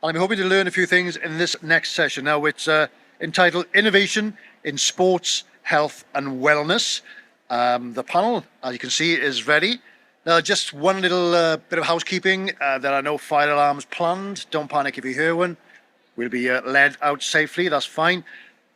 I'm hoping to learn a few things in this next session. Now, it's entitled Innovation in Sports, Health and Wellness. The panel, as you can see, is ready. Now, just one little bit of housekeeping. There are no fire alarms planned. Don't panic if you hear one. We'll be led out safely, that's fine.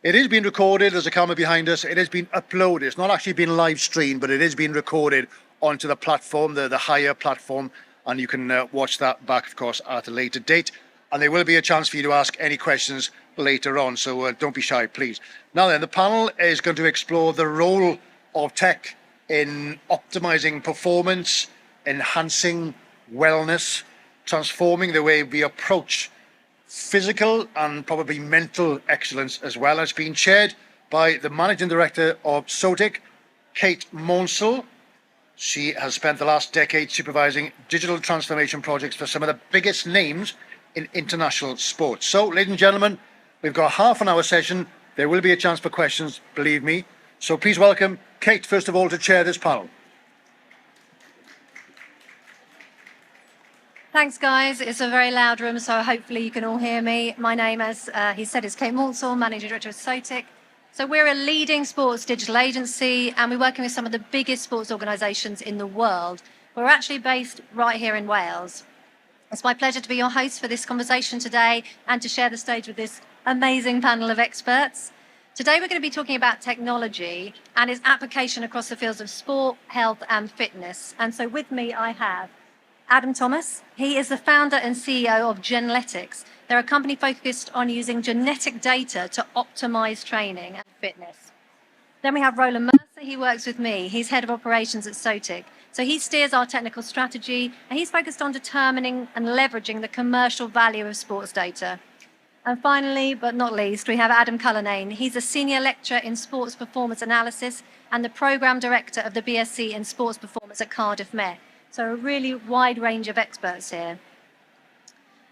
It is being recorded, there's a camera behind us. It has been uploaded. It's not actually been live streamed, but it is being recorded onto the platform, the higher platform, and you can watch that back, of course, at a later date. And there will be a chance for you to ask any questions later on, so don't be shy, please. Now then, the panel is going to explore the role of tech in optimising performance, enhancing wellness, transforming the way we approach physical and probably mental excellence as well. It's been chaired by the Managing Director of Sotic, Kate Maunsell. She has spent the last decade supervising digital transformation projects for some of the biggest names in international sports. So, ladies and gentlemen, we've got a half-an-hour session. There will be a chance for questions, believe me. So please welcome Kate, first of all, to chair this panel. Thanks, guys. It's a very loud room, so hopefully you can all hear me. My name, as he said, is Kate Maunsell, Managing Director of Sotic. So we're a leading sports digital agency, and we're working with some of the biggest sports organisations in the world. We're actually based right here in Wales. It's my pleasure to be your host for this conversation today and to share the stage with this amazing panel of experts. Today we're going to be talking about technology and its application across the fields of sport, health and fitness. And so with me I have Adam Thomas. He is the founder and CEO of Genletics. They're a company focused on using genetic data to optimise training and fitness. Then we have Roly. He works with me. He's head of operations at Sotic. So he steers our technical strategy and he's focused on determining and leveraging the commercial value of sports data. And finally, but not least, we have Adam Cullinane. He's a senior lecturer in sports performance analysis and the programme director of the BSc in sports performance at Cardiff Met. So a really wide range of experts here.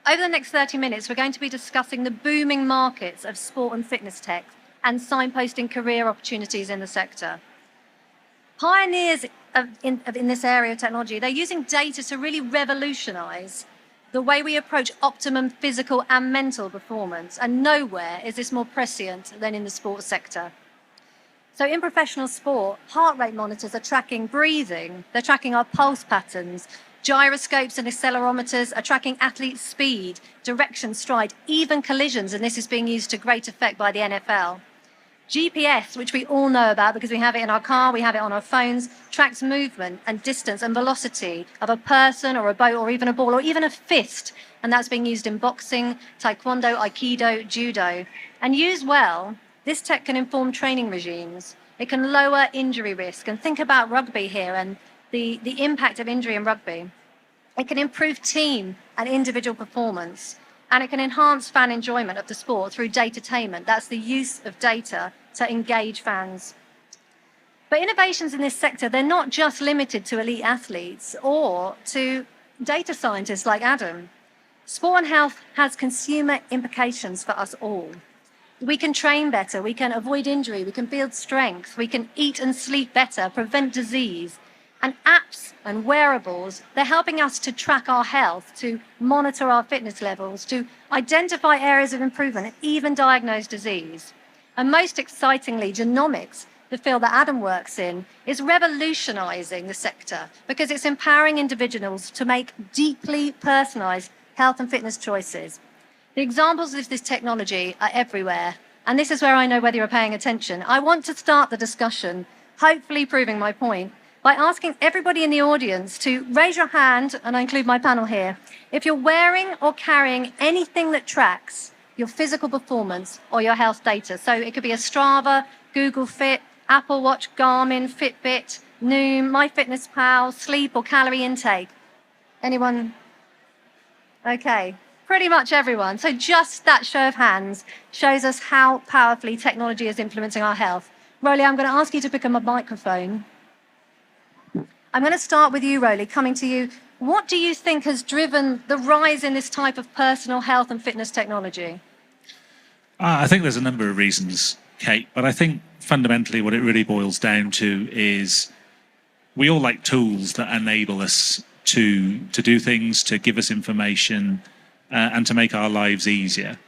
Over the next 30 minutes, we're going to be discussing the booming markets of sport and fitness tech and signposting career opportunities in the sector. Pioneers in this area of technology, they're using data to really revolutionise the way we approach optimum physical and mental performance. And nowhere is this more prescient than in the sports sector. So in professional sport, heart rate monitors are tracking breathing, they're tracking our pulse patterns, gyroscopes and accelerometers are tracking athletes' speed, direction, stride, even collisions, and this is being used to great effect by the NFL. GPS, which we all know about because we have it in our car, we have it on our phones, tracks movement and distance and velocity of a person or a boat or even a ball or even a fist. And that's being used in boxing, taekwondo, aikido, judo. And used well, this tech can inform training regimes. It can lower injury risk. And think about rugby here and the impact of injury in rugby. It can improve team and individual performance. And it can enhance fan enjoyment of the sport through datainment. That's the use of data to engage fans. But innovations in this sector, they're not just limited to elite athletes or to data scientists like Adam. Sport and health has consumer implications for us all. We can train better, we can avoid injury, we can build strength, we can eat and sleep better, prevent disease. And apps and wearables, they're helping us to track our health, to monitor our fitness levels, to identify areas of improvement, and even diagnose disease. And most excitingly, genomics, the field that Adam works in, is revolutionizing the sector because it's empowering individuals to make deeply personalized health and fitness choices. The examples of this technology are everywhere, and this is where I know whether you're paying attention. I want to start the discussion, hopefully proving my point, by asking everybody in the audience to raise your hand, and I include my panel here, if you're wearing or carrying anything that tracks your physical performance or your health data. So it could be a Strava, Google Fit, Apple Watch, Garmin, Fitbit, Noom, MyFitnessPal, sleep or calorie intake. Anyone? Okay, pretty much everyone. So just that show of hands shows us how powerfully technology is influencing our health. Roly, I'm going to ask you to pick up a microphone. I'm going to start with you, Roly, coming to you. What do you think has driven the rise in this type of personal health and fitness technology? I think there's a number of reasons, Kate, but I think fundamentally what it really boils down to is we all like tools that enable us to do things, to give us information, and to make our lives easier.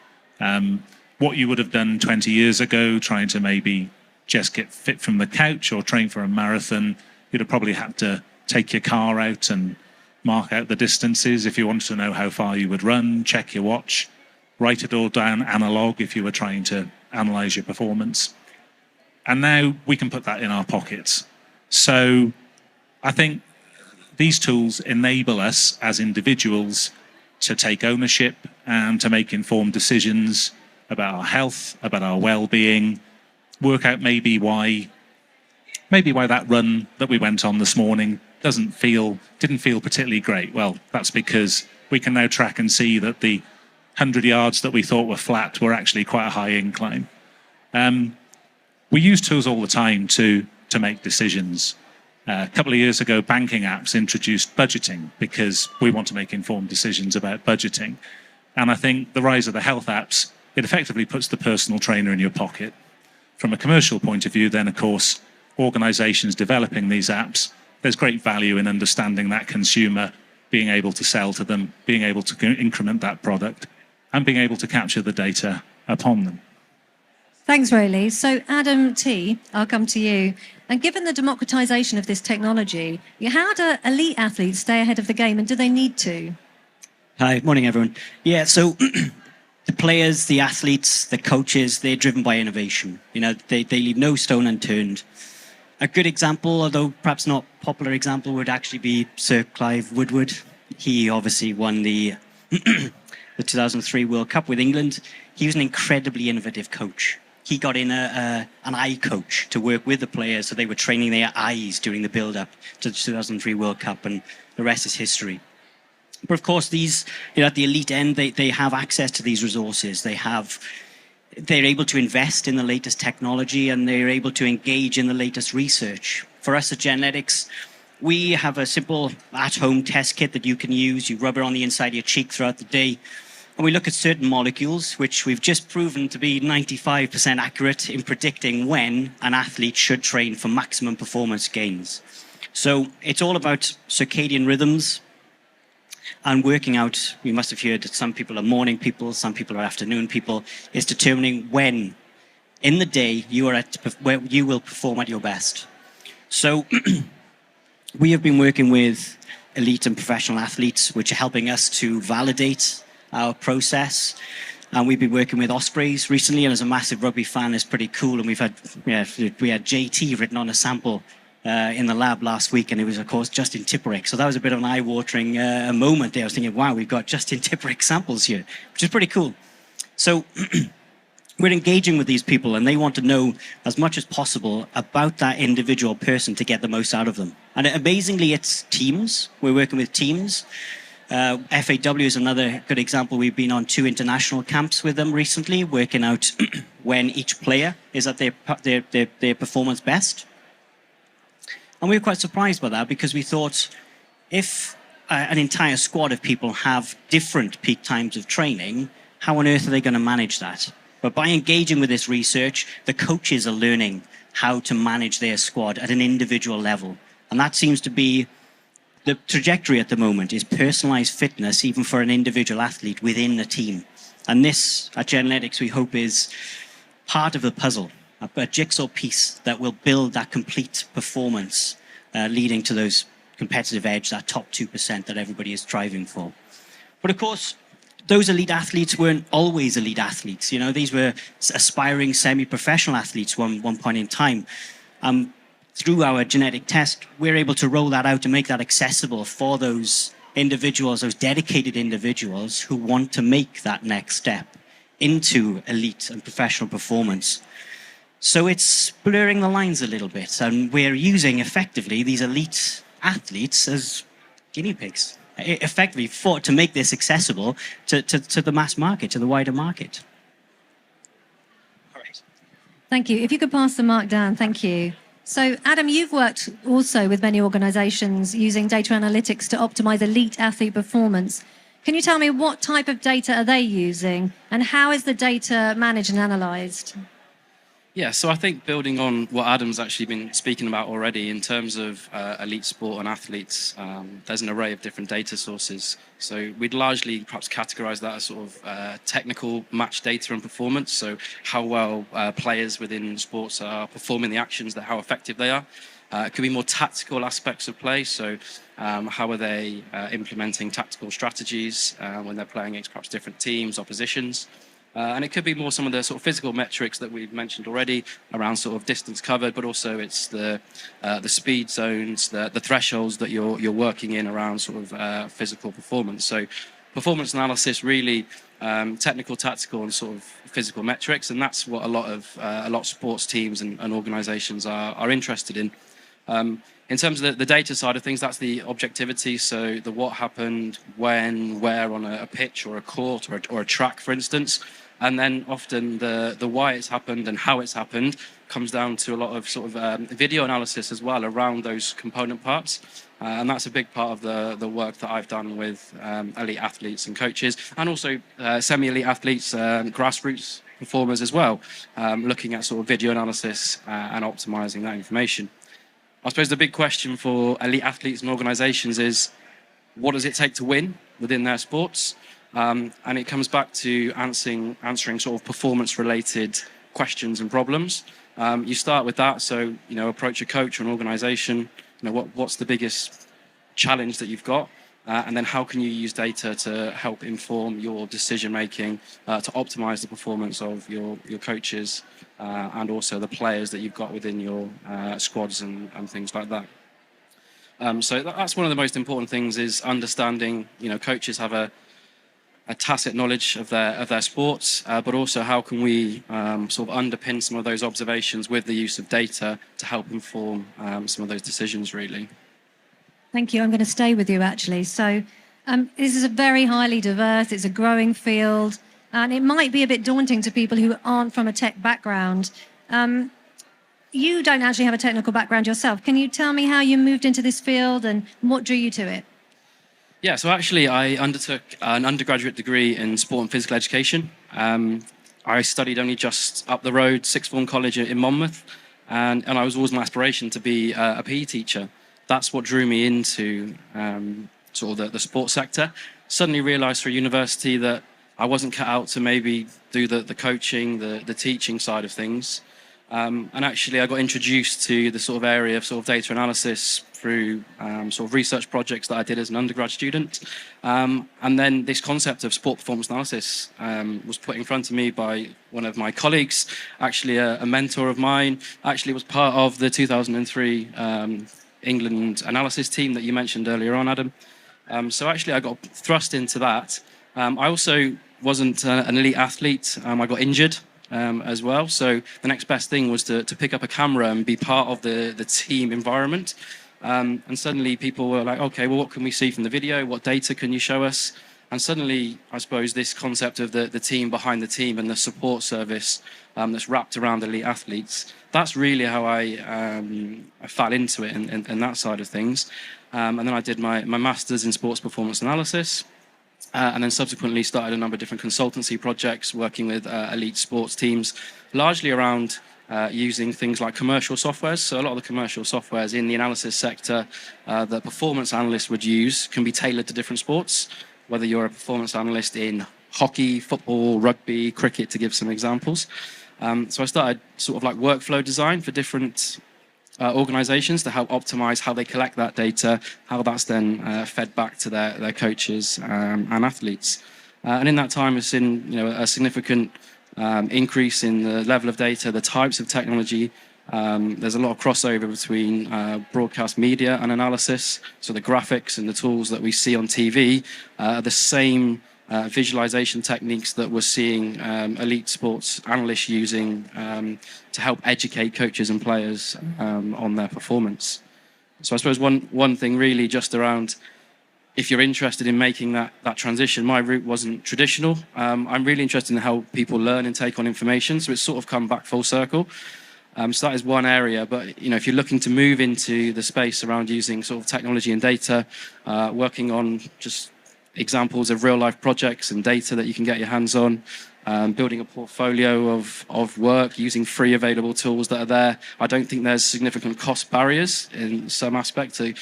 What you would have done 20 years ago, trying to maybe just get fit from the couch or train for a marathon, you'd have probably had to take your car out and mark out the distances if you wanted to know how far you would run, check your watch, write it all down analog if you were trying to analyze your performance. And now we can put that in our pockets. So I think these tools enable us as individuals to take ownership and to make informed decisions about our health, about our well-being, work out maybe why that run that we went on this morning didn't feel particularly great. Well, that's because we can now track and see that the 100 yards that we thought were flat were actually quite a high incline. We use tools all the time to make decisions. A couple of years ago, banking apps introduced budgeting because we want to make informed decisions about budgeting. And I think the rise of the health apps, it effectively puts the personal trainer in your pocket. From a commercial point of view, then, of course, organizations developing these apps, there's great value in understanding that consumer, being able to sell to them, being able to increment that product, and being able to capture the data upon them. Thanks, Roly. So, Adam T., I'll come to you. And given the democratization of this technology, how do elite athletes stay ahead of the game, and do they need to? Hi, morning, everyone. Yeah, so the players, the athletes, the coaches, they're driven by innovation. You know, they leave no stone unturned. A good example, although perhaps not popular example, would actually be Sir Clive Woodward. He obviously won the 2003 World Cup with England. He was an incredibly innovative coach. He got in an eye coach to work with the players, so they were training their eyes during the build-up to the 2003 World Cup, and the rest is history. But of course, these, at the elite end, they have access to these resources. They're able to invest in the latest technology, and they're able to engage in the latest research. For us at Genletics, we have a simple at-home test kit that you can use. You rub it on the inside of your cheek throughout the day. And we look at certain molecules, which we've just proven to be 95% accurate in predicting when an athlete should train for maximum performance gains. So it's all about circadian rhythms and working out. You must have heard that some people are morning people, some people are afternoon people. It's determining when in the day where you will perform at your best. So we have been working with elite and professional athletes, which are helping us to validate our process. And we've been working with Ospreys recently, and as a massive rugby fan, it's pretty cool. And we had JT written on a sample in the lab last week, and it was, of course, Justin Tipperick. So that was a bit of an eye-watering moment there. I was thinking, wow, we've got Justin Tipperick samples here, which is pretty cool. So we're engaging with these people, and they want to know as much as possible about that individual person to get the most out of them. And amazingly, it's teams. We're working with teams. FAW is another good example. We've been on 2 international camps with them recently, working out when each player is at their performance best. And we were quite surprised by that, because we thought if an entire squad of people have different peak times of training, how on earth are they going to manage that? But by engaging with this research, the coaches are learning how to manage their squad at an individual level. And that seems to be the trajectory at the moment, is personalized fitness, even for an individual athlete within a team. And this, at Genletics, we hope is part of the puzzle, a jigsaw piece that will build that complete performance, leading to those competitive edge, that top 2% that everybody is striving for. But of course, those elite athletes weren't always elite athletes. These were aspiring semi-professional athletes one point in time. Through our genetic test, we're able to roll that out and make that accessible for those individuals, those dedicated individuals who want to make that next step into elite and professional performance. So it's blurring the lines a little bit, and we're using effectively these elite athletes as guinea pigs, effectively to make this accessible to the mass market, to the wider market. All right. Thank you. If you could pass the mic down, thank you. So, Adam, you've worked also with many organisations using data analytics to optimise elite athlete performance. Can you tell me what type of data are they using, and how is the data managed and analysed? Yeah, so I think building on what Adam's actually been speaking about already in terms of elite sport and athletes, there's an array of different data sources. So we'd largely perhaps categorize that as sort of technical match data and performance. So how well players within sports are performing the actions, how effective they are. It could be more tactical aspects of play. So how are they implementing tactical strategies when they're playing against perhaps different teams, oppositions. And it could be more some of the sort of physical metrics that we've mentioned already around sort of distance covered, but also it's the speed zones, the thresholds that you're working in around sort of physical performance. So performance analysis really technical, tactical, and sort of physical metrics, and that's what a lot of sports teams and organisations are interested in. In terms of the data side of things, that's the objectivity, so the what happened, when, where on a pitch or a court or a track, for instance. And then often the why it's happened and how it's happened comes down to a lot of sort of video analysis as well around those component parts. And that's a big part of the work that I've done with elite athletes and coaches, and also semi-elite athletes, grassroots performers as well, looking at sort of video analysis and optimizing that information. I suppose the big question for elite athletes and organisations is, what does it take to win within their sports? And it comes back to answering sort of performance-related questions and problems. You start with that, so approach a coach or an organisation. What's the biggest challenge that you've got, and then how can you use data to help inform your decision making to optimise the performance of your coaches and also the players that you've got within your squads and things like that. So that's one of the most important things, is understanding. Coaches have a tacit knowledge of their sports, but also how can we sort of underpin some of those observations with the use of data to help inform some of those decisions, really. Thank you. I'm going to stay with you, actually. So this is a very highly diverse, it's a growing field, and it might be a bit daunting to people who aren't from a tech background. You don't actually have a technical background yourself. Can you tell me how you moved into this field and what drew you to it? Yeah, so actually I undertook an undergraduate degree in sport and physical education. I studied only just up the road, sixth form college in Monmouth, and I was always my aspiration to be a PE teacher. That's what drew me into sort of the sports sector. Suddenly realised through university that I wasn't cut out to maybe do the coaching, the teaching side of things. And actually I got introduced to the sort of area of sort of data analysis through sort of research projects that I did as an undergrad student. And then this concept of sport performance analysis was put in front of me by one of my colleagues, actually a mentor of mine, actually was part of the 2003 England analysis team that you mentioned earlier on, Adam. So actually I got thrust into that. I also wasn't an elite athlete. I got injured as well. So the next best thing was to pick up a camera and be part of the team environment. And suddenly people were like, okay, well, what can we see from the video? What data can you show us? And suddenly, I suppose, this concept of the team behind the team and the support service that's wrapped around elite athletes, that's really how I fell into it and that side of things. And then I did my master's in sports performance analysis. And then subsequently started a number of different consultancy projects working with elite sports teams, largely around using things like commercial softwares. So a lot of the commercial softwares in the analysis sector that performance analysts would use can be tailored to different sports, whether you're a performance analyst in hockey, football, rugby, cricket, to give some examples. So I started sort of like workflow design for different organizations to help optimize how they collect that data, how that's then fed back to their coaches and athletes. And in that time, we've seen a significant increase in the level of data, the types of technology. There's a lot of crossover between broadcast media and analysis. So the graphics and the tools that we see on TV are the same visualization techniques that we're seeing elite sports analysts using to help educate coaches and players on their performance. So I suppose one thing really just around, if you're interested in making that transition, my route wasn't traditional. I'm really interested in how people learn and take on information, so it's sort of come back full circle. So that is one area, but if you're looking to move into the space around using sort of technology and data, working on just examples of real life projects and data that you can get your hands on, building a portfolio of work using free available tools that are there. I don't think there's significant cost barriers in some aspect to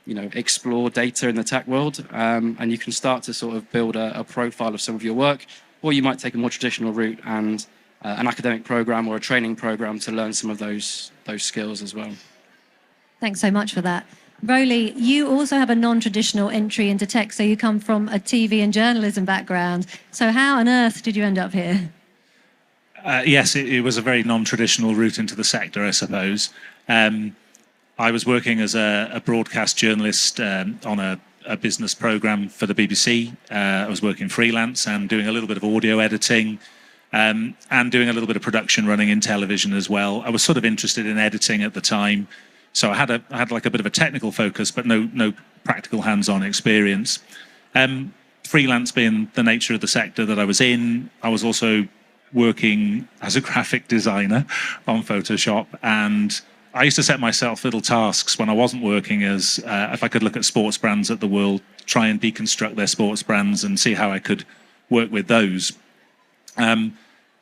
explore data in the tech world, and you can start to sort of build a profile of some of your work, or you might take a more traditional route and an academic program or a training program to learn some of those skills as well. Thanks so much for that. Roly, you also have a non-traditional entry into tech, so you come from a TV and journalism background. So how on earth did you end up here? Yes, it was a very non-traditional route into the sector, I suppose. I was working as a broadcast journalist on a business program for the BBC. I was working freelance and doing a little bit of audio editing, and doing a little bit of production running in television as well. I was sort of interested in editing at the time, so I had like a bit of a technical focus, but no practical hands-on experience. Freelance being the nature of the sector that I was in, I was also working as a graphic designer on Photoshop, and I used to set myself little tasks when I wasn't working as if I could look at sports brands at the world, try and deconstruct their sports brands and see how I could work with those.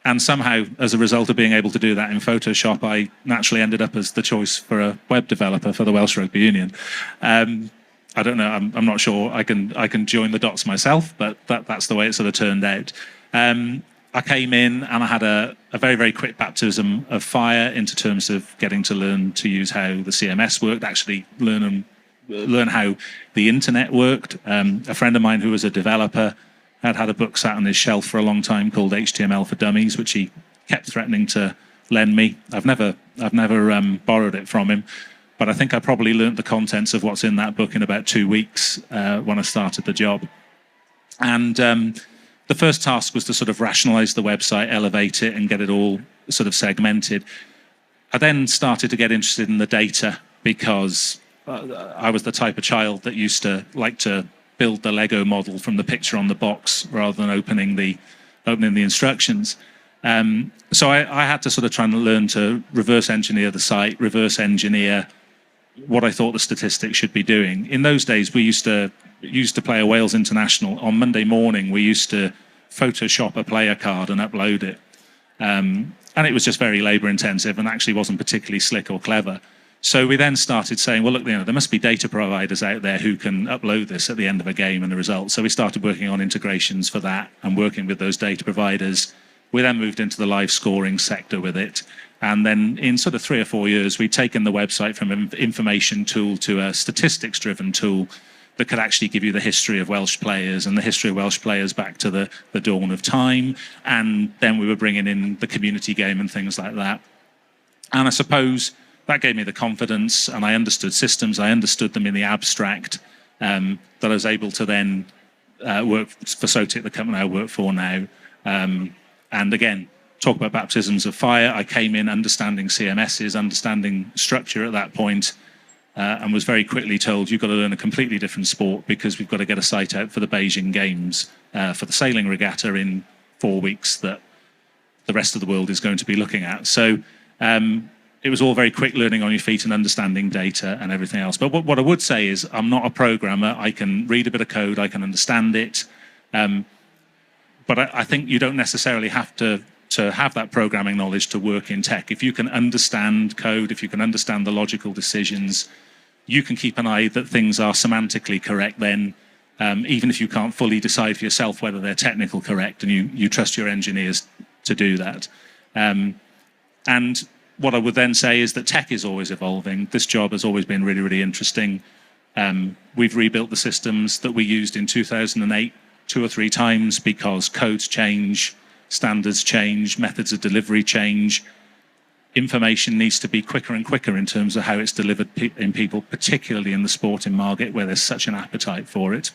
And somehow, as a result of being able to do that in Photoshop, I naturally ended up as the choice for a web developer for the Welsh Rugby Union. I don't know, I'm not sure I can join the dots myself, but that's the way it sort of turned out. I came in and I had a very, very quick baptism of fire into terms of getting to learn to use how the CMS worked, actually learn how the internet worked. A friend of mine who was a developer had a book sat on his shelf for a long time called HTML for Dummies, which he kept threatening to lend me. I've never borrowed it from him, but I think I probably learnt the contents of what's in that book in about 2 weeks when I started the job. And the first task was to sort of rationalize the website, elevate it, and get it all sort of segmented. I then started to get interested in the data because I was the type of child that used to like to build the Lego model from the picture on the box rather than opening the instructions. So I had to sort of try and learn to reverse engineer the site, reverse engineer what I thought the statistics should be doing. In those days, we used to play a Wales International. On Monday morning, we used to Photoshop a player card and upload it. And it was just very labor intensive and actually wasn't particularly slick or clever. So we then started saying, well, look, there must be data providers out there who can upload this at the end of a game and the results. So we started working on integrations for that and working with those data providers. We then moved into the live scoring sector with it. And then in sort of 3 or 4 years, we'd taken the website from an information tool to a statistics-driven tool that could actually give you the history of Welsh players and the history of Welsh players back to the dawn of time. And then we were bringing in the community game and things like that. And I suppose that gave me the confidence, and I understood systems. I understood them in the abstract, that I was able to then work for Sotic, the company I work for now. And again, talk about baptisms of fire. I came in understanding CMSs, understanding structure at that point, and was very quickly told, you've got to learn a completely different sport because we've got to get a site out for the Beijing Games, for the sailing regatta in 4 weeks that the rest of the world is going to be looking at. So it was all very quick learning on your feet and understanding data and everything else. But what I would say is I'm not a programmer. I can read a bit of code. I can understand it. But I think you don't necessarily have to have that programming knowledge to work in tech. If you can understand code, if you can understand the logical decisions, you can keep an eye that things are semantically correct then, even if you can't fully decide for yourself whether they're technical correct, and you trust your engineers to do that. And what I would then say is that tech is always evolving. This job has always been really, really interesting. We've rebuilt the systems that we used in 2008 2 or 3 times because codes change, standards change, methods of delivery change. Information needs to be quicker and quicker in terms of how it's delivered in people, particularly in the sporting market where there's such an appetite for it.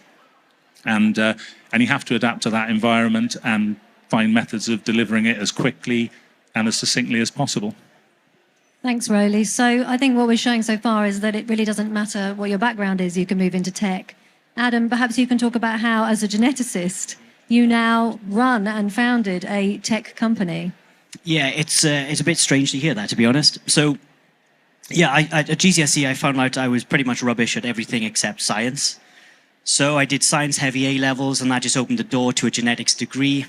And you have to adapt to that environment and find methods of delivering it as quickly and as succinctly as possible. Thanks, Roly. So I think what we're showing so far is that it really doesn't matter what your background is, you can move into tech. Adam, perhaps you can talk about how, as a geneticist, you now run and founded a tech company. Yeah, it's a bit strange to hear that, to be honest. So, yeah, at GCSE, I found out I was pretty much rubbish at everything except science. So I did science heavy A levels, and that just opened the door to a genetics degree.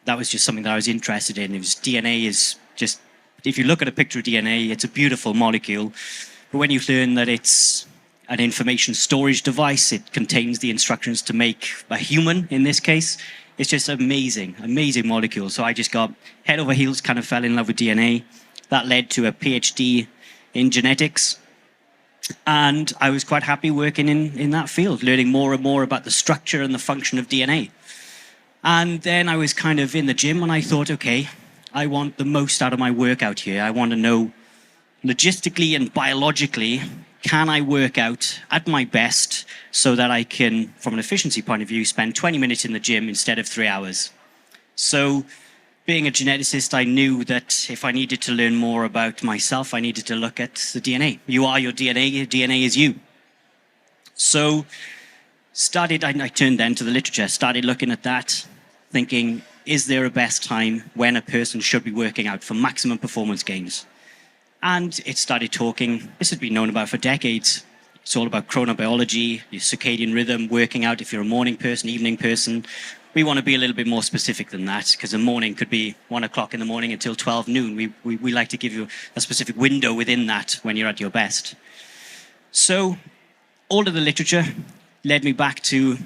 that was just something that I was interested in. It was DNA is just, if you look at a picture of DNA, it's a beautiful molecule. But when you learn that it's an information storage device, it contains the instructions to make a human, in this case, it's just amazing, amazing molecule. So I just got head over heels, kind of fell in love with DNA. That led to a PhD in genetics. And I was quite happy working in that field, learning more and more about the structure and the function of DNA. And then I was kind of in the gym and I thought, okay, I want the most out of my workout here. I want to know logistically and biologically, can I work out at my best so that I can, from an efficiency point of view, spend 20 minutes in the gym instead of 3 hours? So being a geneticist, I knew that if I needed to learn more about myself, I needed to look at the DNA. You are your DNA is you. So I turned then to the literature, started looking at that, thinking, is there a best time when a person should be working out for maximum performance gains? And it started talking, this has been known about for decades. It's all about chronobiology, your circadian rhythm, working out if you're a morning person, evening person. We want to be a little bit more specific than that, because the morning could be 1 o'clock in the morning until 12 noon. We like to give you a specific window within that when you're at your best. So all of the literature led me back to,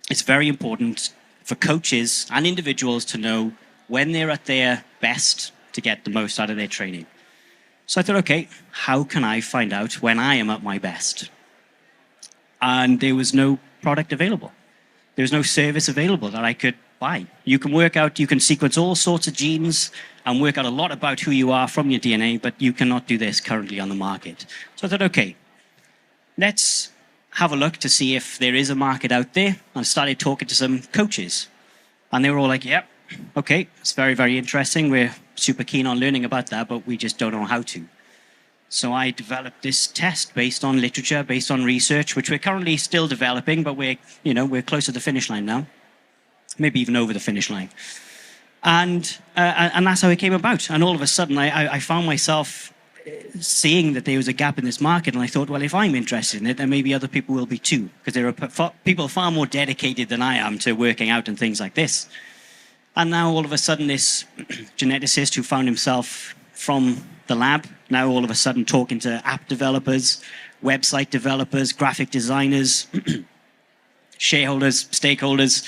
it's very important for coaches and individuals to know when they're at their best to get the most out of their training. So I thought, okay, how can I find out when I am at my best? And there was no product available. There was no service available that I could buy. You can work out, you can sequence all sorts of genes and work out a lot about who you are from your DNA, but you cannot do this currently on the market. So I thought, okay, let's have a look to see if there is a market out there. I started talking to some coaches and they were all like, yep, okay, it's very, very interesting. We're super keen on learning about that, but we just don't know how to. So I developed this test based on literature, based on research, which we're currently still developing, but we're close to the finish line now, maybe even over the finish line. And that's how it came about. And all of a sudden, I found myself seeing that there was a gap in this market, and I thought, well, if I'm interested in it, then maybe other people will be too, because there are people far more dedicated than I am to working out and things like this. And now all of a sudden, this geneticist who found himself from the lab, now all of a sudden talking to app developers, website developers, graphic designers, shareholders, stakeholders,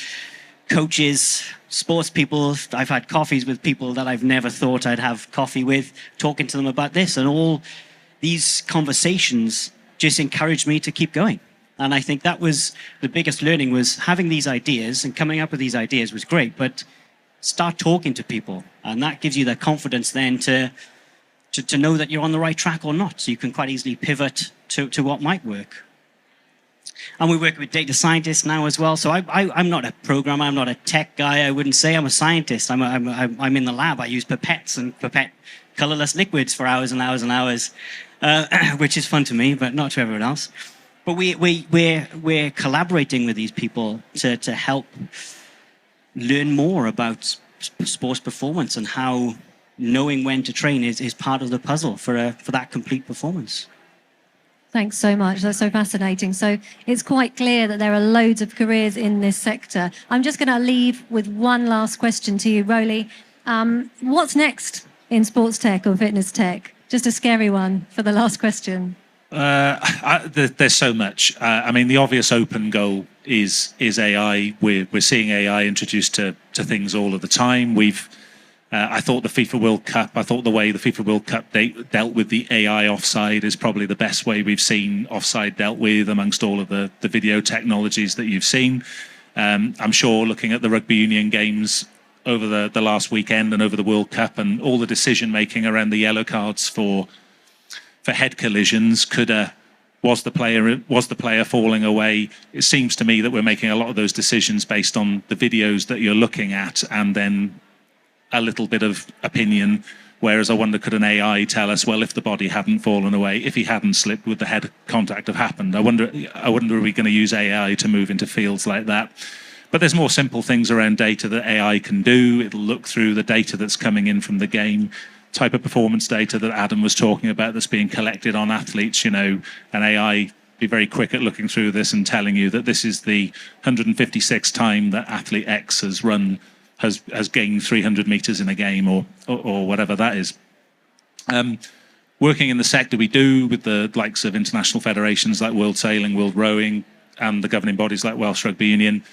coaches, sports people. I've had coffees with people that I've never thought I'd have coffee with, talking to them about this. And all these conversations just encouraged me to keep going. And I think that was the biggest learning, was having these ideas and coming up with these ideas was great, but start talking to people. And that gives you the confidence then to know that you're on the right track or not. So you can quite easily pivot to what might work. And we work with data scientists now as well. So I'm not a programmer, I'm not a tech guy, I wouldn't say. I'm a scientist. I'm in the lab. I use pipettes and pipette colorless liquids for hours and hours and hours, which is fun to me, but not to everyone else. But we're collaborating with these people to help learn more about sports performance and how knowing when to train is part of the puzzle for that complete performance. Thanks so much. That's so fascinating. So it's quite clear that there are loads of careers in this sector. I'm just going to leave with one last question to you, Roly. What's next in sports tech or fitness tech? Just a scary one for the last question. There's so much. I mean, the obvious open goal is AI. We're seeing AI introduced to things all of the time. I thought the FIFA World Cup, I thought the way the FIFA World Cup dealt with the AI offside is probably the best way we've seen offside dealt with amongst all of the video technologies that you've seen. I'm sure looking at the rugby union games over the last weekend and over the World Cup and all the decision making around the yellow cards for head collisions, was the player falling away? It seems to me that we're making a lot of those decisions based on the videos that you're looking at and then a little bit of opinion, whereas I wonder, could an AI tell us, well, if the body hadn't fallen away, if he hadn't slipped, would the head contact have happened? I wonder are we going to use AI to move into fields like that? But there's more simple things around data that AI can do. It'll look through the data that's coming in from the game, type of performance data that Adam was talking about that's being collected on athletes, an AI be very quick at looking through this and telling you that this is the 156th time that athlete X has run has gained 300 meters in a game or whatever that is. Working in the sector we do with the likes of international federations like World Sailing, World Rowing, and the governing bodies like Welsh Rugby Union,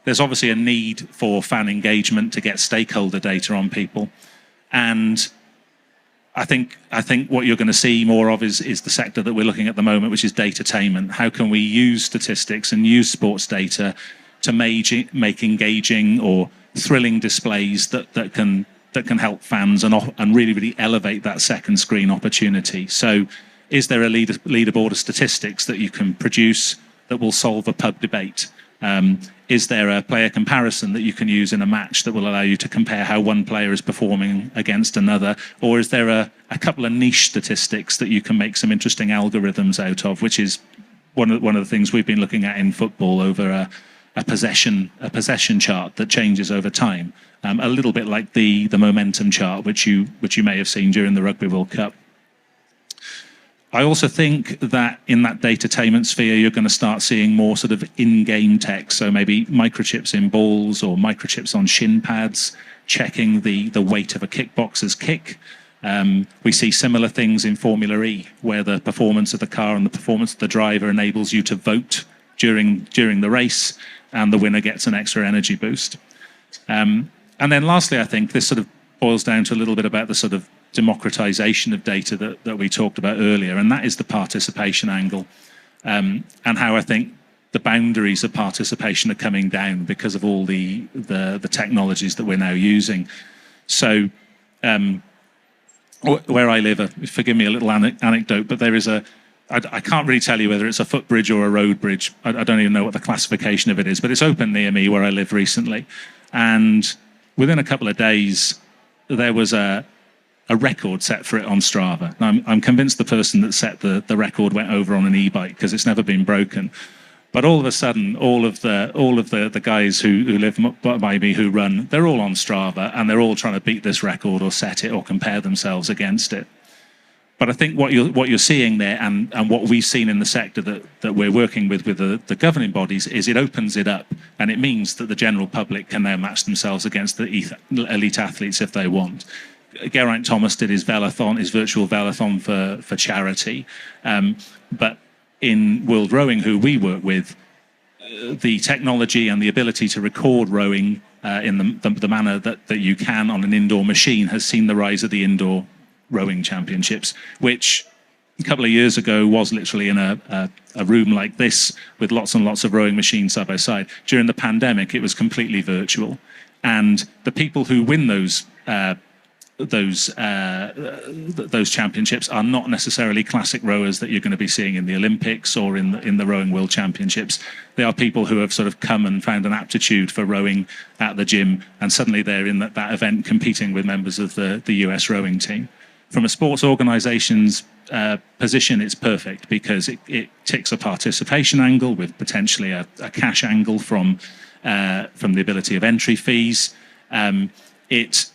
there's obviously a need for fan engagement to get stakeholder data on people. And I think what you're going to see more of is the sector that we're looking at the moment, which is datainment. How can we use statistics and use sports data to make engaging or thrilling displays that can help fans and really elevate that second screen opportunity. So is there a leaderboard of statistics that you can produce that will solve a pub debate? Is there a player comparison that you can use in a match that will allow you to compare how one player is performing against another? Or is there a couple of niche statistics that you can make some interesting algorithms out of, which is one of the things we've been looking at in football over a possession chart that changes over time, a little bit like the momentum chart, which you may have seen during the Rugby World Cup. I also think that in that datainment sphere, you're going to start seeing more sort of in-game tech, so maybe microchips in balls or microchips on shin pads, checking the weight of a kickboxer's kick. We see similar things in Formula E, where the performance of the car and the performance of the driver enables you to vote during the race, and the winner gets an extra energy boost. And then lastly, I think this sort of boils down to a little bit about the sort of democratization of data that we talked about earlier, and that is the participation angle, and how I think the boundaries of participation are coming down because of all the technologies that we're now using. So where I live, forgive me a little anecdote, but there is I can't really tell you whether it's a footbridge or a road bridge. I don't even know what the classification of it is, but it's open near me where I live recently. And within a couple of days, there was a record set for it on Strava. Now, I'm convinced the person that set the record went over on an e-bike because it's never been broken. But all of a sudden, all of the guys who live by me who run, they're all on Strava and they're all trying to beat this record or set it or compare themselves against it. But I think what you're seeing there and what we've seen in the sector that we're working with the governing bodies is it opens it up, and it means that the general public can now match themselves against the elite athletes if they want. Geraint Thomas did his virtual velothon for charity, but in World Rowing, who we work with, the technology and the ability to record rowing in the manner that you can on an indoor machine has seen the rise of the indoor rowing championships, which a couple of years ago was literally in a room like this with lots and lots of rowing machines side by side. During the pandemic, it was completely virtual, and the people who win those championships are not necessarily classic rowers that you're going to be seeing in the Olympics or in the Rowing World Championships. They are people who have sort of come and found an aptitude for rowing at the gym, and suddenly they're in that event competing with members of the US rowing team. From a sports organisation's position, it's perfect because it ticks a participation angle with potentially a cash angle from the ability of entry fees. It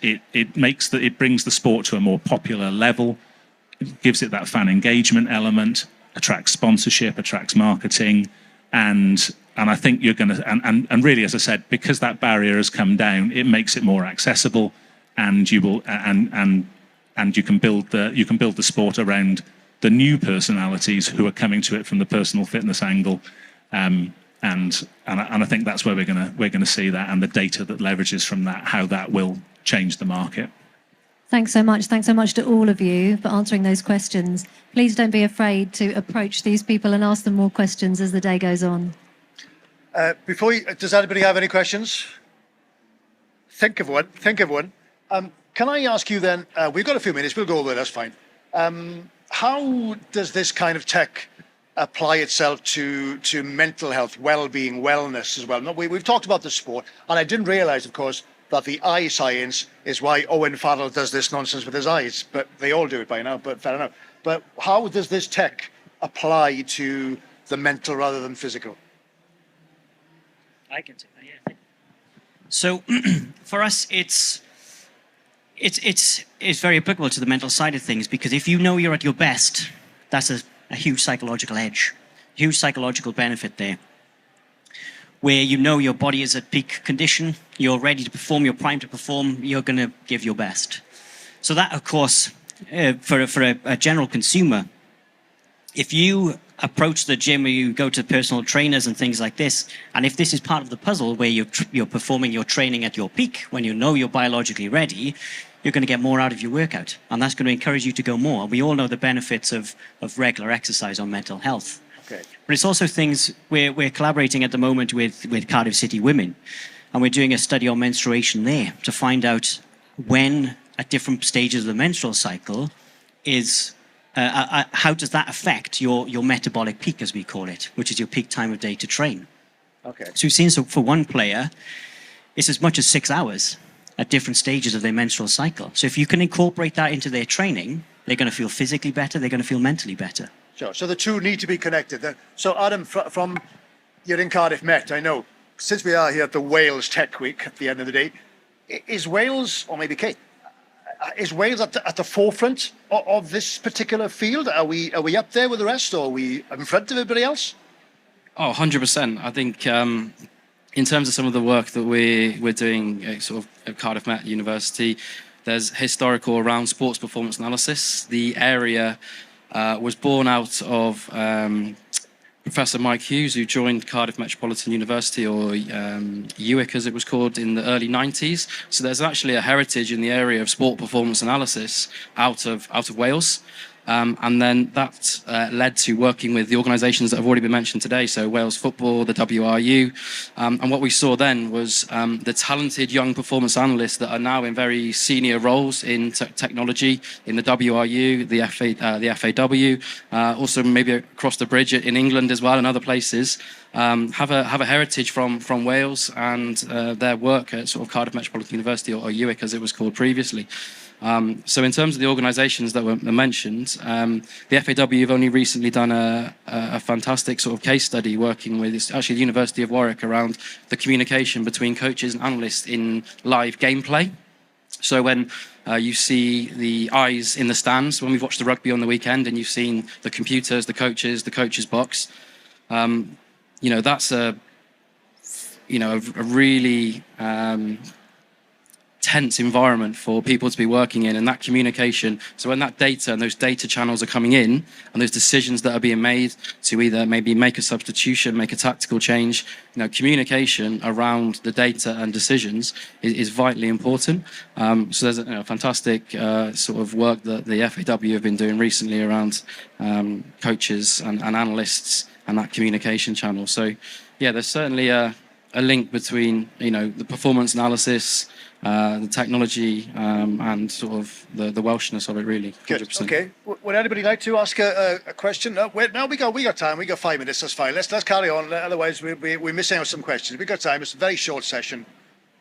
brings the sport to a more popular level, gives it that fan engagement element, attracts sponsorship, attracts marketing, and I think you're going to and really, as I said, because that barrier has come down, it makes it more accessible, and you will and you can build the sport around the new personalities who are coming to it from the personal fitness angle. And I think that's where we're gonna see that, and the data that leverages from that, how that will change the market. Thanks so much. Thanks so much to all of you for answering those questions. Please don't be afraid to approach these people and ask them more questions as the day goes on. Does anybody have any questions? Think of one. Can I ask you then? We've got a few minutes. We'll go over it. That's fine. How does this kind of tech apply itself to mental health, well-being, wellness as well? No, we've talked about the sport, and I didn't realise, of course, that the eye science is why Owen Farrell does this nonsense with his eyes. But they all do it by now. But fair enough. But how does this tech apply to the mental rather than physical? I can say that, yeah. So for us, it's very applicable to the mental side of things, because if you know you're at your best, that's a huge psychological edge, huge psychological benefit there. where you know your body is at peak condition, you're ready to perform, you're primed to perform, you're going to give your best. So that, of course, for a general consumer, if you approach the gym or you go to personal trainers and things like this, and if this is part of the puzzle where you're performing your training at your peak, when you know you're biologically ready, you're going to get more out of your workout. And that's going to encourage you to go more. We all know the benefits of regular exercise on mental health. Okay. But it's also things we're collaborating at the moment with Cardiff City Women. And we're doing a study on menstruation there to find out when at different stages of the menstrual cycle is, how does that affect your metabolic peak, as we call it, which is your peak time of day to train. Okay. So we've seen, so for one player, it's as much as 6 hours at different stages of their menstrual cycle. So if you can incorporate that into their training, they're going to feel physically better, they're going to feel mentally better. Sure. So the two need to be connected. So Adam, from you're in Cardiff Met, I know, since we are here at the Wales Tech Week at the end of the day, is Wales, or maybe Kate, is Wales at the forefront of this particular field? Are we up there with the rest, or are we in front of everybody else? Oh, 100%. I think in terms of some of the work that we're doing sort of at Cardiff Met University, there's historical around sports performance analysis. The area was born out of Professor Mike Hughes, who joined Cardiff Metropolitan University, or UWIC as it was called, in the early 90s. So there's actually a heritage in the area of sport performance analysis out of Wales. And then that led to working with the organisations that have already been mentioned today, so Wales Football, the WRU. And what we saw then was the talented young performance analysts that are now in very senior roles in technology, in the WRU, the FAW, also maybe across the bridge in England as well and other places, have a heritage from Wales and their work at sort of Cardiff Metropolitan University, or UWIC as it was called previously. So in terms of the organisations that were mentioned, the FAW have only recently done a fantastic sort of case study working with actually the University of Warwick around the communication between coaches and analysts in live gameplay. So when you see the eyes in the stands, when we've watched the rugby on the weekend and you've seen the computers, the coaches box, that's a really tense environment for people to be working in, and that communication. So when that data and those data channels are coming in, and those decisions that are being made to either maybe make a substitution, make a tactical change, communication around the data and decisions is vitally important. So there's a fantastic sort of work that the FAW have been doing recently around coaches and analysts and that communication channel. So yeah, there's certainly a link between the performance analysis, the technology, and sort of the Welshness of it, really. 100%. Okay. Would anybody like to ask a question? No, we got time. We got 5 minutes. That's fine. Let's carry on. Otherwise, we're missing out some questions. We got time. It's a very short session.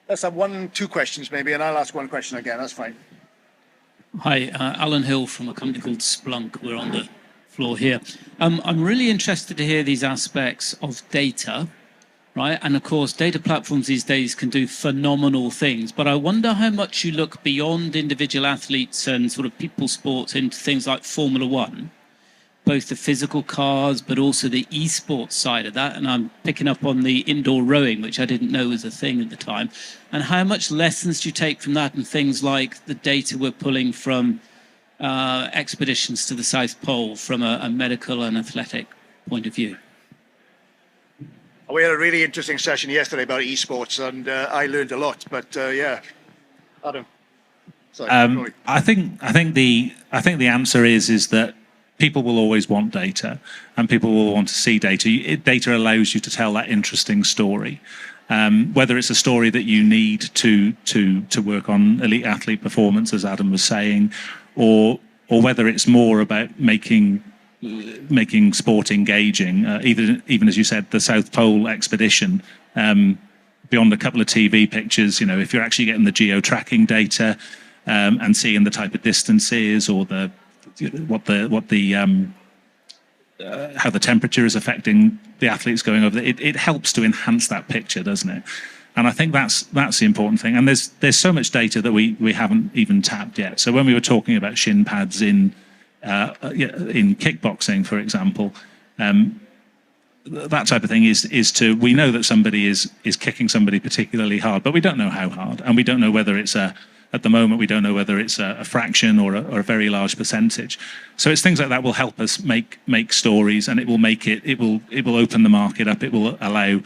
Let's have 1-2 questions maybe, and I'll ask one question again. That's fine. Hi, Alan Hill from a company called Splunk. We're on the floor here. I'm really interested to hear these aspects of data. Right, and of course, data platforms these days can do phenomenal things. But I wonder how much you look beyond individual athletes and sort of people sports into things like Formula One, both the physical cars, but also the esports side of that. And I'm picking up on the indoor rowing, which I didn't know was a thing at the time. And how much lessons do you take from that, and things like the data we're pulling from expeditions to the South Pole from a medical and athletic point of view? We had a really interesting session yesterday about esports, and I learned a lot. But yeah, Adam. Sorry, I think the answer is that people will always want data, and people will want to see data. Data allows you to tell that interesting story, whether it's a story that you need to work on elite athlete performance, as Adam was saying, or whether it's more about making sport engaging. Even as you said, the South Pole expedition, beyond a couple of TV pictures, if you're actually getting the geo-tracking data and seeing the type of distances, or how the temperature is affecting the athletes going over, it helps to enhance that picture, doesn't it? And I think that's the important thing. And there's so much data that we haven't even tapped yet. So when we were talking about shin pads in kickboxing, for example, that type of thing is to, we know that somebody is kicking somebody particularly hard, but we don't know how hard, and we don't know whether it's at the moment we don't know whether it's a fraction or a very large percentage. So it's things like that will help us make stories, and it will open the market up. It will allow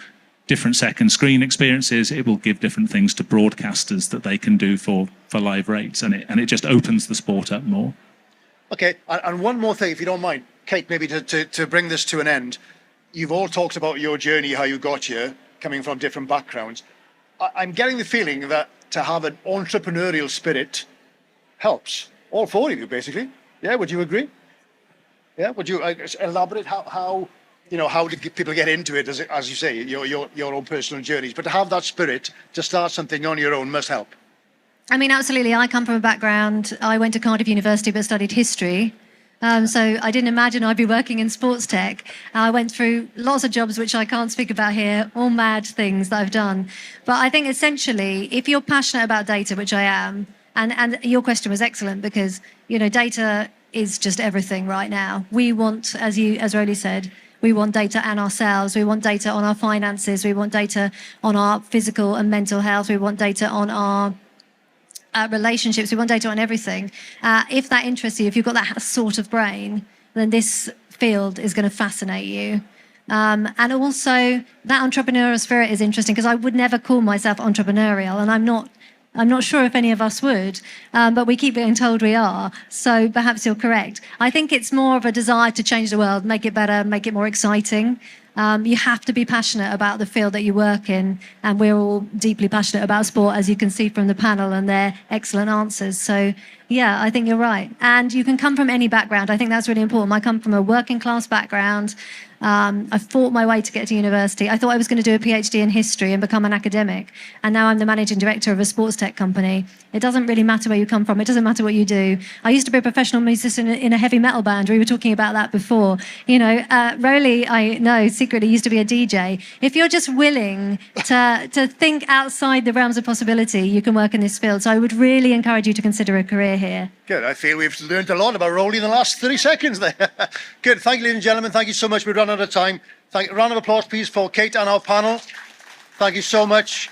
different second screen experiences. It will give different things to broadcasters that they can do for live rates, and it just opens the sport up more. Okay, and one more thing, if you don't mind, Kate, maybe to bring this to an end. You've all talked about your journey, how you got here, coming from different backgrounds. I'm getting the feeling that to have an entrepreneurial spirit helps all four of you, basically. Yeah, would you agree? Yeah, would you elaborate how did people get into it, as you say, your own personal journeys? But to have that spirit to start something on your own must help. I mean, absolutely. I come from a background, I went to Cardiff University but studied history. So I didn't imagine I'd be working in sports tech. I went through lots of jobs, which I can't speak about here, all mad things that I've done. But I think essentially, if you're passionate about data, which I am, and your question was excellent because, data is just everything right now. We want, as Roly said, we want data on ourselves. We want data on our finances. We want data on our physical and mental health. We want data on our relationships. We want data on everything. If that interests you, if you've got that sort of brain, then this field is going to fascinate you. And also, that entrepreneurial spirit is interesting because I would never call myself entrepreneurial, and I'm not sure if any of us would, but we keep being told we are. So perhaps you're correct. I think it's more of a desire to change the world, make it better, make it more exciting. You have to be passionate about the field that you work in, and we're all deeply passionate about sport, as you can see from the panel and their excellent answers. So, yeah, I think you're right. And you can come from any background. I think that's really important. I come from a working class background. I fought my way to get to university. I thought I was going to do a PhD in history and become an academic. And now I'm the managing director of a sports tech company. It doesn't really matter where you come from. It doesn't matter what you do. I used to be a professional musician in a heavy metal band. We were talking about that before. Roly, I know, secretly used to be a DJ. If you're just willing to think outside the realms of possibility, you can work in this field. So I would really encourage you to consider a career here. Good. I feel we've learned a lot about Roly in the last 30 seconds there. Good. Thank you, ladies and gentlemen. Thank you so much. We've run out of time. Round of applause, please, for Kate and our panel. Thank you so much.